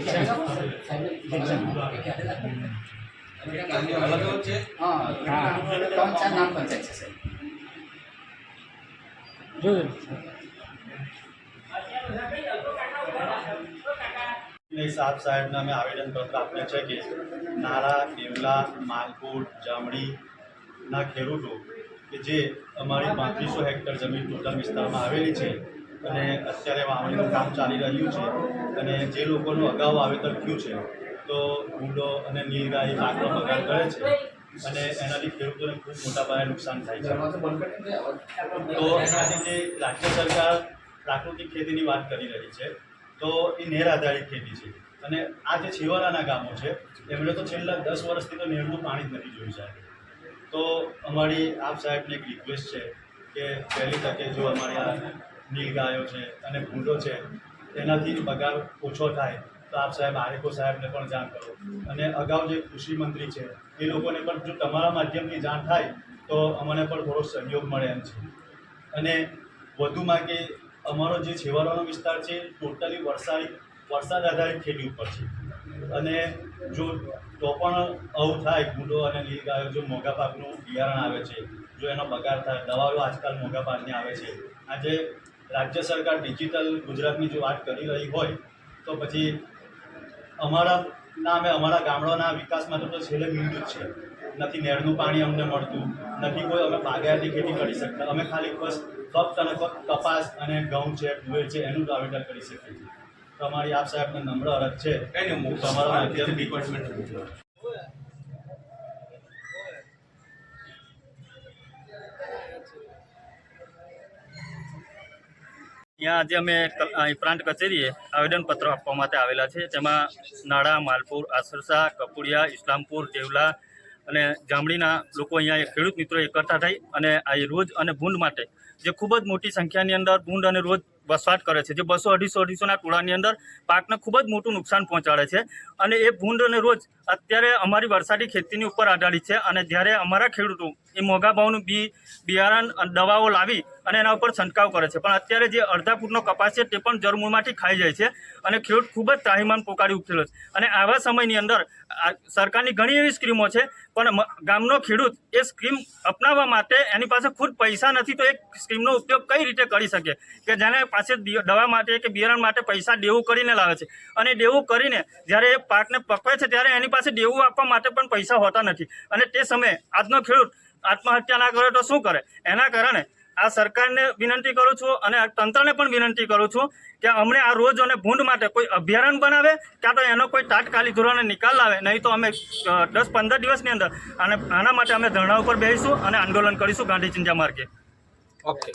નામ પંચાયત છે સાહેબ સાહેબને અમે આવેદનપત્ર આપ્યા છે કે નારા, કેવલા, માલપુર, જામડીના ખેડૂતો કે જે અમારી 3500 હેક્ટર જમીન ટોટલ વિસ્તારમાં આવેલી છે અને અત્યારે વાવણીનું કામ ચાલી રહ્યું છે અને જે લોકોનું અગાઉ વાવેતર થયું છે તો ભૂંડો અને નીલગાય પાકનો બગાડ કરે છે અને એનાથી ખેડૂતોને ખૂબ મોટા પાયે નુકસાન થાય છે। તો આજે જે રાજ્ય સરકાર પ્રાકૃતિક ખેતીની વાત કરી રહી છે તો એ નેર આધારિત ખેતી છે અને આ જે છેવાડાના ગામો છે એમણે તો છેલ્લા 10 વર્ષથી તો નેરનું પાણી જ નથી જોયું સાહેબ। તો અમારી આપ સાહેબને એક રિક્વેસ્ટ છે કે પહેલી તકે જો અમારી આ નીલગાયો છે અને ભૂંડો છે એનાથી બગાડ ઓછો થાય તો આપ સાહેબ આરેકો સાહેબને પણ જાણ કરો અને અગાઉ જે કૃષિ મંત્રી છે એ લોકોને પણ જો તમારા માધ્યમથી જાણ થાય તો અમને પણ થોડો સહયોગ મળે એમ છે। અને વધુમાં કે અમારો જે છેવાડાનો વિસ્તાર છે ટોટલી વરસાદ આધારિત ખેતી ઉપર છે અને જો તો પણ આવું થાય ભૂંડો અને નીલગાયો જો મોંઘા પાકનું બિયારણ આવે છે જો એનો બગાડ થાય દવાઓ આજકાલ મોંઘા પાકની આવે છે આજે રાજ્ય સરકાર ડિજિટલ ગુજરાતની જો વાત કરી રહી હોય તો પછી અમારા ગામડાના વિકાસ માટે તો છેલ્લે મીંડું જ છે। નથી નેરનું પાણી અમને મળતું, નથી કોઈ અમે બાગાયતી ખેતી કરી શકતા, અમે ખાલી બસ ફક્ત અને ફક્ત કપાસ અને ઘઉં છે, તુવેર છે એનું વાવેતર કરી શકીએ છીએ। તો અમારી આપ સાહેબને નમ્ર અરજ છે તમારા માધ્યમથી ડિપાર્ટમેન્ટ यहाँ आज अमे प्रांत कचेरीए आवेदनपत्र आपवा माटे आवेला छे। तेमां नाड़ा, मालपुर, आसरसा, कपुड़िया, इस्लामपुर, जेवला અને જામડીના લોકો અહીંયા ખેડૂત મિત્રો એકઠા થઈ અને આ રોજ અને ભૂંડ માટે જે ખૂબ જ મોટી સંખ્યાની અંદર ભૂંડ અને રોજ વસવાટ કરે છે, જે 200-250-250ના ટોળાની અંદર પાકને ખૂબ જ મોટું નુકસાન પહોંચાડે છે અને એ ભૂંડ અને રોજ અત્યારે અમારી વરસાદી ખેતીની ઉપર આધારિત છે અને જ્યારે અમારા ખેડૂતો એ મોંઘા ભાવનું બિયારણ દવાઓ લાવી અને એના ઉપર છંટકાવ કરે છે, પણ અત્યારે જે અડધા ફૂટનો કપાસ છે તે પણ જળમૂળમાંથી ખાઈ જાય છે અને ખેડૂત ખૂબ જ ત્રાહિમામ પોકારી ઉઠેલો છે। અને આવા સમયની અંદર સરકારની ઘણી એવી સ્કીમો છે પણ ગામનો ખેડૂત એ સ્કીમ અપનાવવા માટે એની પાસે ખુદ પૈસા નથી તો એ સ્કીમનો ઉપયોગ કઈ રીતે કરી શકે કે જેને પાસે દવા માટે કે બિયારણ માટે પૈસા દેવું કરીને લાવે છે અને દેવું કરીને જ્યારે એ પાકને પકવે છે ત્યારે એની પાસે દેવું આપવા માટે પણ પૈસા હોતા નથી અને તે સમયે આજનો ખેડૂત આત્મહત્યા ના કરે તો શું કરે। એના કારણે આ સરકારને વિનંતી કરું છું અને તંત્રને પણ વિનંતી કરું છું કે અમને આ રોજ અને ભૂંડ માટે કોઈ અભયારણ્ય બનાવે ક્યાં તો એનો કોઈ તાત્કાલિક ધોરણે નિકાલ લાવે, નહીં તો અમે 10-15 દિવસની અંદર આના માટે અમે ધરણા ઉપર બેસીશું અને આંદોલન કરીશું ગાંધી ચિંતા માર્ગે। ઓકે।